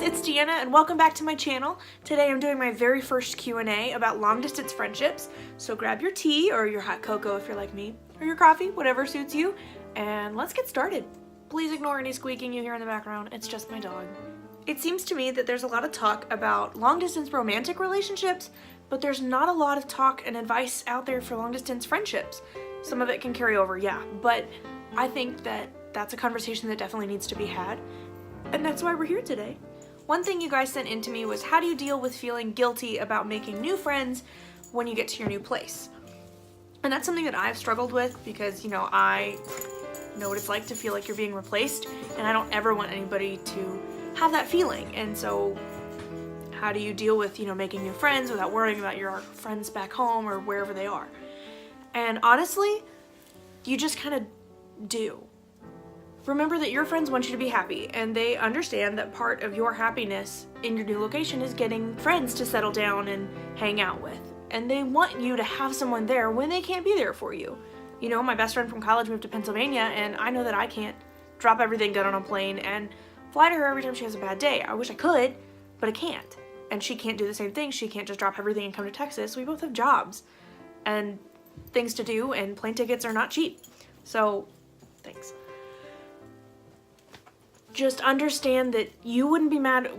it's Deanna and welcome back to my channel. Today I'm doing my very first Q&A about long distance friendships. So grab your tea or your hot cocoa if you're like me, or your coffee, whatever suits you, and let's get started. Please ignore any squeaking you hear in the background, it's just my dog. It seems to me that there's a lot of talk about long distance romantic relationships, but there's not a lot of talk and advice out there for long distance friendships. Some of it can carry over, yeah, but I think that that's a conversation that definitely needs to be had. And that's why we're here today. One thing you guys sent in to me was, how do you deal with feeling guilty about making new friends when you get to your new place? And that's something that I've struggled with because, I know what it's like to feel like you're being replaced, and I don't ever want anybody to have that feeling. And so how do you deal with, making new friends without worrying about your friends back home or wherever they are? And honestly, you just kind of do. Remember that your friends want you to be happy, and they understand that part of your happiness in your new location is getting friends to settle down and hang out with. And they want you to have someone there when they can't be there for you. My best friend from college moved to Pennsylvania, and I know that I can't drop everything down on a plane and fly to her every time she has a bad day. I wish I could, but I can't. And she can't do the same thing. She can't just drop everything and come to Texas. We both have jobs and things to do, and plane tickets are not cheap. So, thanks. Just understand that you wouldn't be mad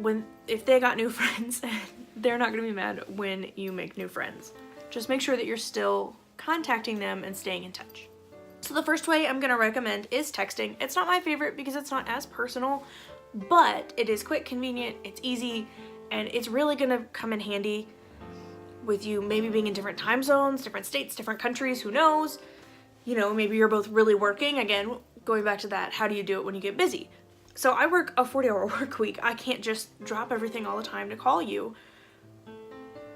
if they got new friends, and they're not going to be mad when you make new friends. Just make sure that you're still contacting them and staying in touch. So the first way I'm going to recommend is texting. It's not my favorite because it's not as personal, but it is quick, convenient, it's easy, and it's really going to come in handy with you maybe being in different time zones, different states, different countries, who knows? Maybe you're both really working. Again, going back to that, how do you do it when you get busy? So I work a 40-hour work week. I can't just drop everything all the time to call you.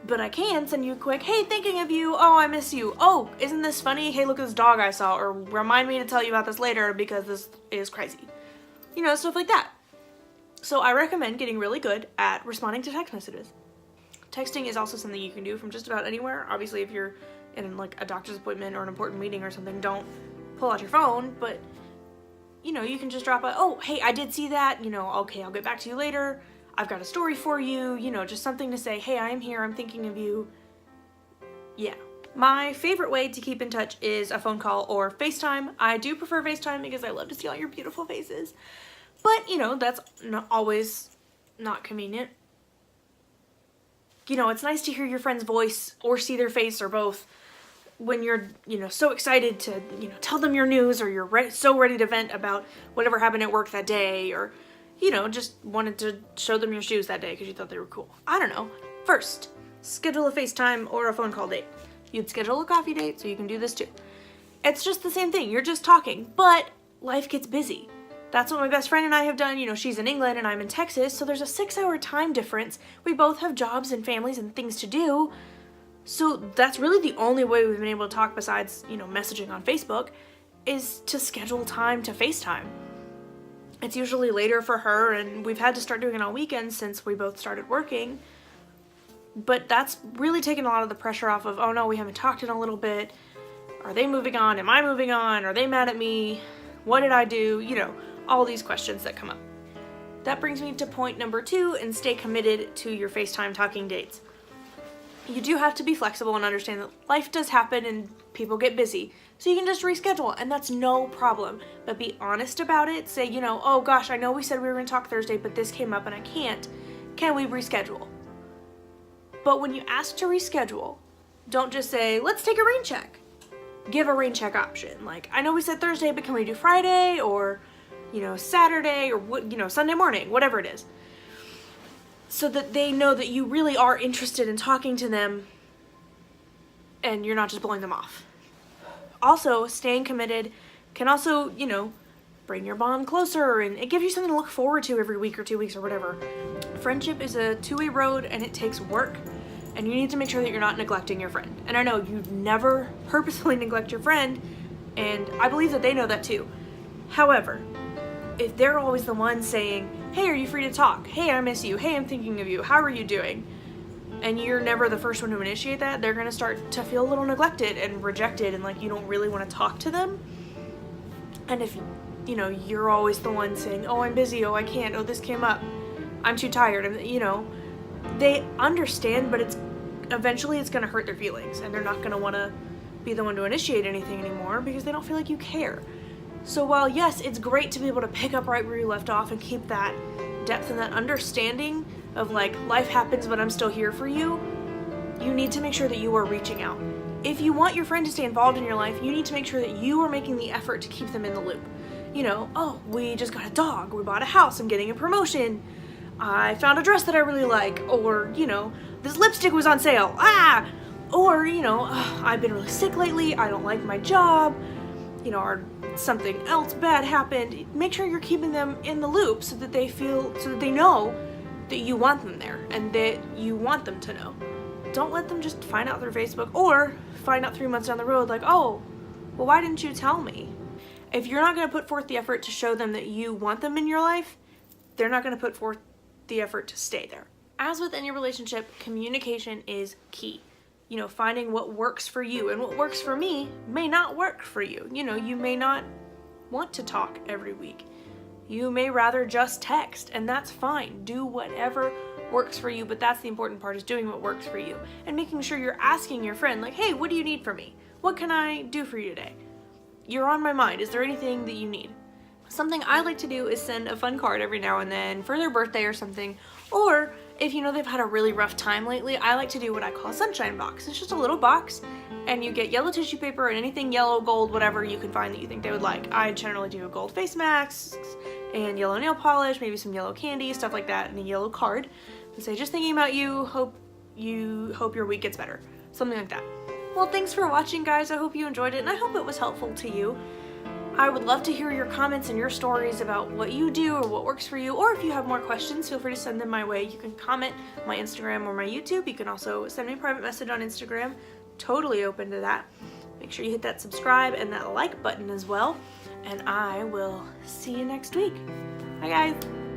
But I can send you a quick, hey, thinking of you, oh, I miss you, oh, isn't this funny, hey, look at this dog I saw, or remind me to tell you about this later because this is crazy. Stuff like that. So I recommend getting really good at responding to text messages. Texting is also something you can do from just about anywhere. Obviously, if you're in a doctor's appointment or an important meeting or something, don't pull out your phone, but you can just drop oh, hey, I did see that, okay, I'll get back to you later. I've got a story for you, just something to say, hey, I am here, I'm thinking of you. Yeah. My favorite way to keep in touch is a phone call or FaceTime. I do prefer FaceTime because I love to see all your beautiful faces. But, that's not always not convenient. It's nice to hear your friend's voice or see their face or both when you're, so excited to, tell them your news, or you're so ready to vent about whatever happened at work that day, or, just wanted to show them your shoes that day because you thought they were cool. I don't know. First, schedule a FaceTime or a phone call date. You'd schedule a coffee date, so you can do this too. It's just the same thing. You're just talking, but life gets busy. That's what my best friend and I have done. She's in England and I'm in Texas, so there's a 6-hour time difference. We both have jobs and families and things to do. So that's really the only way we've been able to talk besides, messaging on Facebook, is to schedule time to FaceTime. It's usually later for her, and we've had to start doing it on weekends since we both started working. But that's really taken a lot of the pressure off of, oh no, we haven't talked in a little bit. Are they moving on? Am I moving on? Are they mad at me? What did I do? All these questions that come up. That brings me to point number 2, and stay committed to your FaceTime talking dates. You do have to be flexible and understand that life does happen and people get busy. So you can just reschedule, and that's no problem. But be honest about it. Say, oh gosh, I know we said we were going to talk Thursday, but this came up and I can't. Can we reschedule? But when you ask to reschedule, don't just say, let's take a rain check. Give a rain check option. Like, I know we said Thursday, but can we do Friday or, Saturday or, Sunday morning, whatever it is. So that they know that you really are interested in talking to them and you're not just blowing them off. Also, staying committed can also, bring your bond closer, and it gives you something to look forward to every week or 2 weeks or whatever. Friendship is a two-way road, and it takes work, and you need to make sure that you're not neglecting your friend. And I know you never purposefully neglect your friend, and I believe that they know that too. However, if they're always the one saying, hey, are you free to talk? Hey, I miss you. Hey, I'm thinking of you. How are you doing? And you're never the first one to initiate that, they're going to start to feel a little neglected and rejected, and like you don't really want to talk to them. And if, you're always the one saying, oh, I'm busy, oh, I can't, oh, this came up, I'm too tired, and they understand, but eventually it's going to hurt their feelings, and they're not going to want to be the one to initiate anything anymore because they don't feel like you care. So while yes, it's great to be able to pick up right where you left off and keep that depth and that understanding of like, life happens but I'm still here for you, you need to make sure that you are reaching out. If you want your friend to stay involved in your life, you need to make sure that you are making the effort to keep them in the loop. Oh, we just got a dog, we bought a house, I'm getting a promotion, I found a dress that I really like, or, this lipstick was on sale, or, I've been really sick lately, I don't like my job, or something else bad happened. Make sure you're keeping them in the loop so that they know that you want them there and that you want them to know. Don't let them just find out through Facebook or find out 3 months down the road like, oh, well, why didn't you tell me? If you're not going to put forth the effort to show them that you want them in your life, they're not going to put forth the effort to stay there. As with any relationship, communication is key. Finding what works for you, and what works for me may not work for you. You may not want to talk every week. You may rather just text, and that's fine. Do whatever works for you, but that's the important part, is doing what works for you and making sure you're asking your friend like, hey, what do you need from me? What can I do for you today? You're on my mind. Is there anything that you need? Something I like to do is send a fun card every now and then for their birthday or something, or if they've had a really rough time lately, I like to do what I call a sunshine box. It's just a little box, and you get yellow tissue paper and anything yellow, gold, whatever you can find that you think they would like. I generally do gold face masks and yellow nail polish, maybe some yellow candy, stuff like that, and a yellow card. And say, just thinking about you, hope your week gets better. Something like that. Well, thanks for watching, guys. I hope you enjoyed it, and I hope it was helpful to you. I would love to hear your comments and your stories about what you do or what works for you, or if you have more questions, feel free to send them my way. You can comment on my Instagram or my YouTube. You can also send me a private message on Instagram. Totally open to that. Make sure you hit that subscribe and that like button as well, and I will see you next week. Bye, guys.